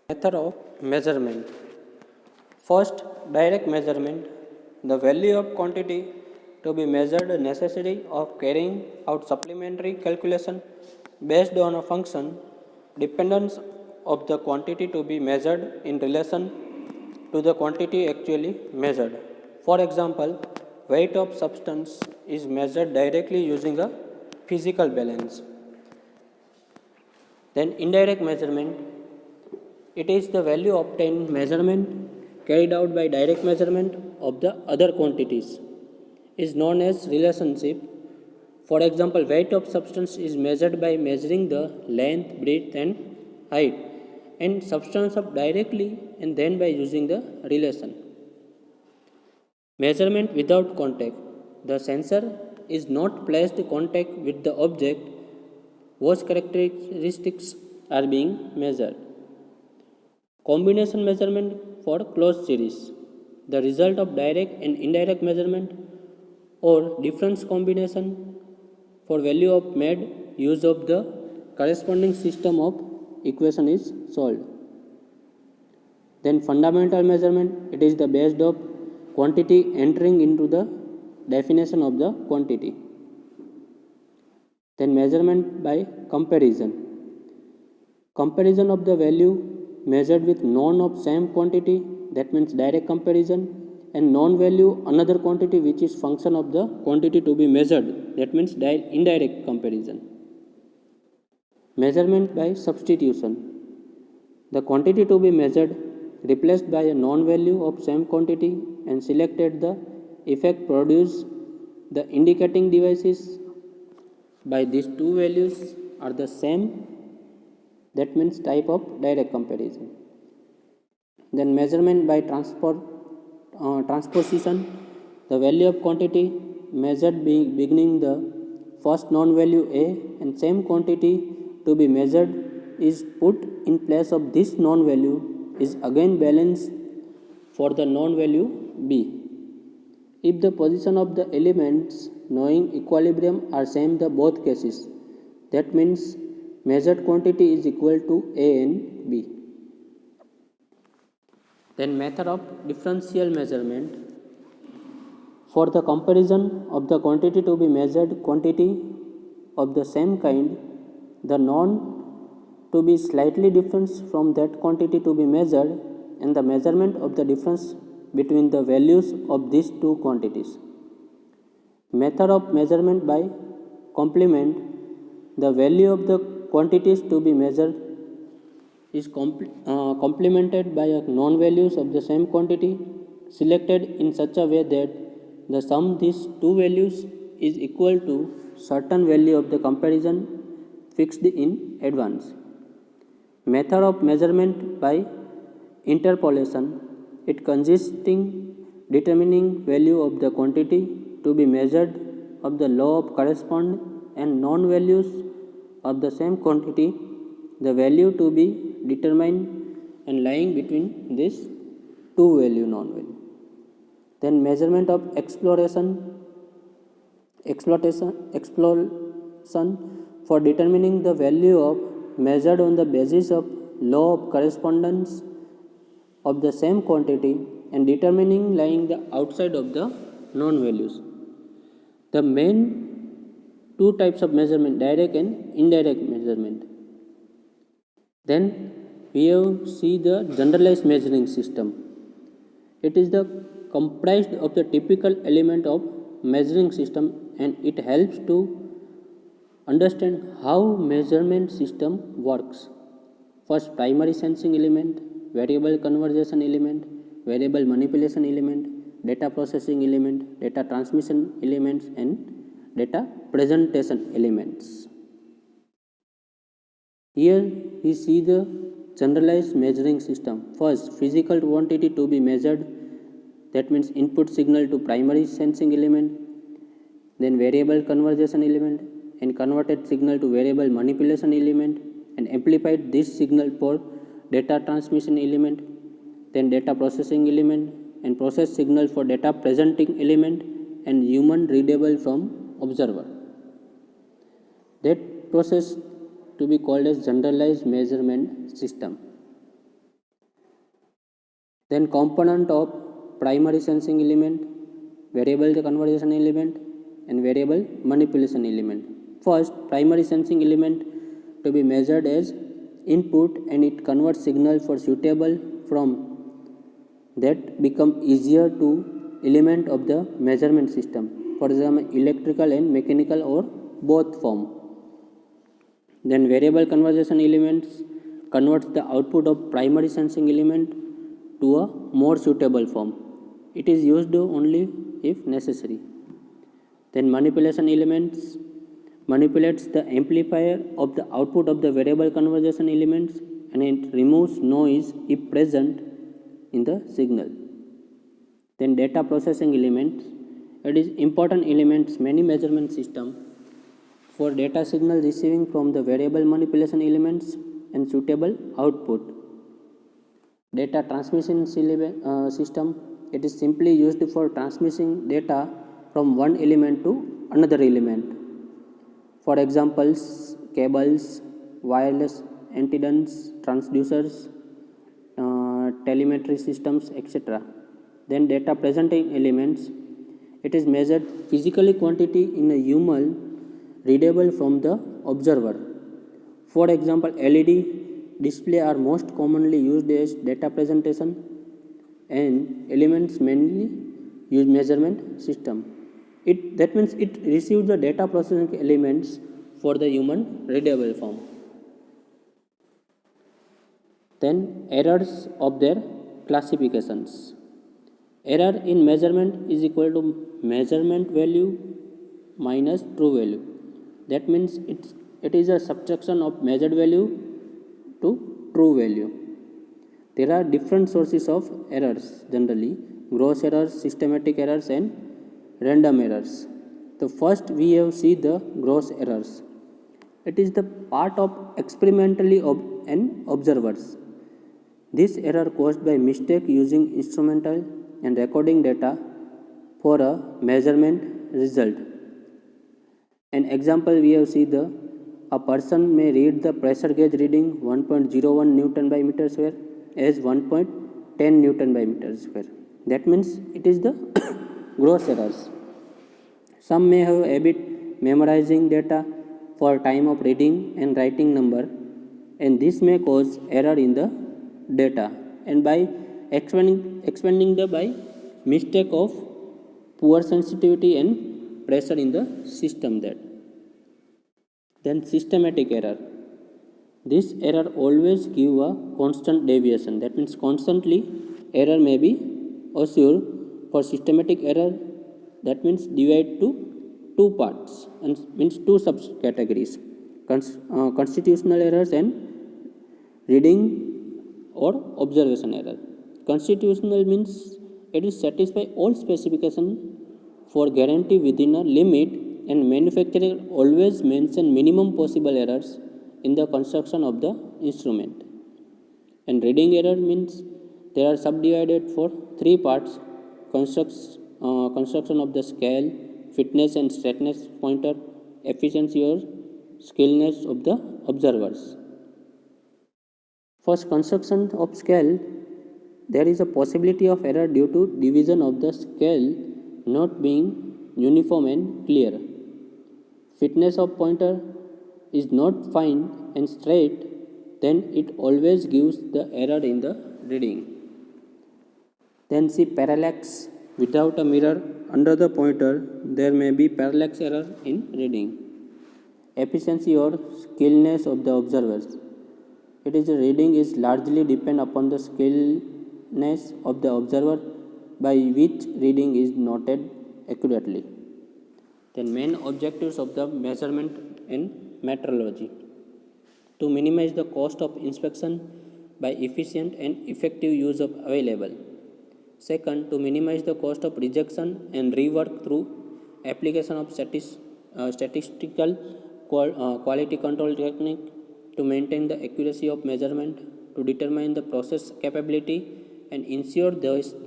Method of measurement. First, direct measurement. The value of quantity to be measured necessary of carrying out supplementary calculation based on a function dependence of the quantity to be measured in relation to the quantity actually measured. For example, weight of substance is measured directly using a physical balance. Then indirect measurement, it is the value obtained measurement carried out by direct measurement of the other quantities is known as relationship. For example, weight of substance is measured by measuring the length, breadth and height and substance of directly and then by using the relation. Measurement without contact. The sensor is not placed in contact with the object whose characteristics are being measured. Combination measurement for closed series. The result of direct and indirect measurement or difference combination for value of made use of the corresponding system of equation is solved. Then fundamental measurement, it is the based of quantity entering into the definition of the quantity. Then measurement by comparison. Comparison of the value measured with known of same quantity, that means direct comparison, and known value another quantity which is function of the quantity to be measured, that means indirect comparison. Measurement by substitution. The quantity to be measured replaced by a known value of same quantity and selected the effect produced. The indicating devices by these two values are the same, that means type of direct comparison. Then measurement by transposition. The value of quantity measured beginning the first known value A and same quantity to be measured is put in place of this known value is again balanced for the known value B. If the position of the elements knowing equilibrium are same the both cases, that means measured quantity is equal to A and B. Then method of differential measurement. For the comparison of the quantity to be measured quantity of the same kind, the known to be slightly different from that quantity to be measured and the measurement of the difference between the values of these two quantities. Method of measurement by complement. The value of the quantities to be measured is complemented by known values of the same quantity selected in such a way that the sum of these two values is equal to certain value of the comparison fixed in advance. Method of measurement by interpolation. It consisting determining value of the quantity to be measured of the law of correspond and known values of the same quantity, the value to be determined and lying between these two value known value. Then measurement of exploration for determining the value of measured on the basis of law of correspondence of the same quantity and determining lying the outside of the known values. The main two types of measurement, direct and indirect measurement. Then we have see the generalized measuring system. It is the comprised of the typical element of measuring system and it helps to understand how measurement system works. First, primary sensing element, variable conversion element, variable manipulation element, data processing element, data transmission elements and data presentation elements. Here we see the generalized measuring system. First, physical quantity to be measured, that means input signal to primary sensing element, then variable conversion element and converted signal to variable manipulation element and amplified this signal for data transmission element, then data processing element and process signal for data presenting element and human readable from observer. That process to be called as generalized measurement system. Then component of primary sensing element, variable conversation element, and variable manipulation element. First, primary sensing element to be measured as input, and it converts signal for suitable from that become easier to element of the measurement system. For example, electrical and mechanical or both form. Then variable conversation elements converts the output of primary sensing element to a more suitable form. It is used only if necessary. Then manipulation elements manipulates the amplifier of the output of the variable conversation elements, and it removes noise if present in the signal. Then data processing elements, it is important elements many measurement system for data signal receiving from the variable manipulation elements and suitable output. Data transmission system, it is simply used for transmitting data from one element to another element. For examples, cables, wireless antennas, transducers, telemetry systems, etc. Then data presenting elements, it is measured physically quantity in a human readable from the observer. For example, LED display are most commonly used as data presentation, and elements mainly use measurement system. That means it receives the data processing elements for the human readable form. Then errors of their classifications. Error in measurement is equal to measurement value minus true value. That means it is a subtraction of measured value to true value. There are different sources of errors generally: gross errors, systematic errors, and random errors. The first we have see the gross errors. It is the part of experimentally and observers. This error caused by mistake using instrumental and recording data for a measurement result. An example we have see a person may read the pressure gauge reading 1.01 Newton by meter square as 1.10 Newton by meter square. That means it is the gross errors. Some may have habit memorizing data for time of reading and writing number, and this may cause error in the data, and by expanding the by mistake of poor sensitivity and pressure in the system. That then systematic error, this error always give a constant deviation. That means constantly error may be assured. For systematic error, that means divide to two parts and means two subcategories: constitutional errors and reading or observation error. Constitutional means it is satisfy all specification for guarantee within a limit, and manufacturer always mention minimum possible errors in the construction of the instrument. And reading error means they are subdivided for three parts: construction of the scale, fitness and straightness pointer, efficiency or skillness of the observers. For construction of scale, there is a possibility of error due to division of the scale not being uniform and clear. Fitness of pointer is not fine and straight, then it always gives the error in the reading. Then see parallax. Without a mirror under the pointer, there may be parallax error in reading. Efficiency or skillness of the observers. It is a reading is largely depend upon the skillness of the observer by which reading is noted accurately. Then main objectives of the measurement in metrology: to minimize the cost of inspection by efficient and effective use of available. Second, to minimize the cost of rejection and rework through application of statistical quality control technique to maintain the accuracy of measurement, to determine the process capability and ensure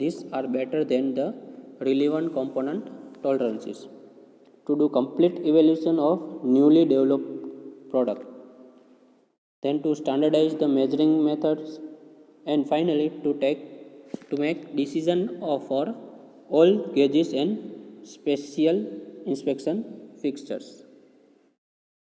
these are better than the relevant component tolerances, to do complete evaluation of newly developed product, then to standardize the measuring methods, and finally to take to make decision for all gauges and special inspection fixtures.